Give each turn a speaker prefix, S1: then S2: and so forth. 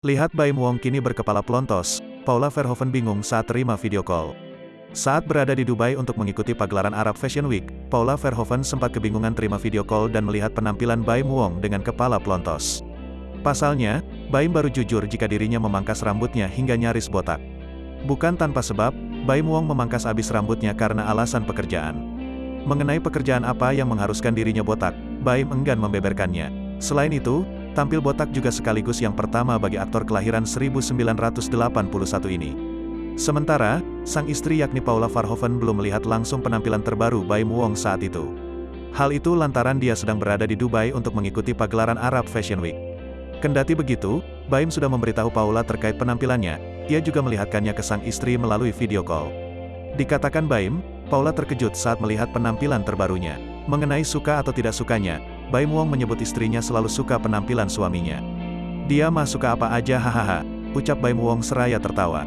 S1: Lihat Baim Wong kini berkepala pelontos, Paula Verhoeven bingung saat terima video call. Saat berada di Dubai untuk mengikuti pagelaran Arab Fashion Week, Paula Verhoeven sempat kebingungan terima video call dan melihat penampilan Baim Wong dengan kepala pelontos. Pasalnya, Baim baru jujur jika dirinya memangkas rambutnya hingga nyaris botak. Bukan tanpa sebab, Baim Wong memangkas abis rambutnya karena alasan pekerjaan. Mengenai pekerjaan apa yang mengharuskan dirinya botak, Baim enggan membeberkannya. Selain itu, tampil botak juga sekaligus yang pertama bagi aktor kelahiran 1981 ini. Sementara, sang istri yakni Paula Verhoeven belum melihat langsung penampilan terbaru Baim Wong saat itu. Hal itu lantaran dia sedang berada di Dubai untuk mengikuti pagelaran Arab Fashion Week. Kendati begitu, Baim sudah memberitahu Paula terkait penampilannya, ia juga melihatkannya ke sang istri melalui video call. Dikatakan Baim, Paula terkejut saat melihat penampilan terbarunya. Mengenai suka atau tidak sukanya, Baim Wong menyebut istrinya selalu suka penampilan suaminya. Dia mah suka apa aja hahaha, ucap Baim Wong seraya tertawa.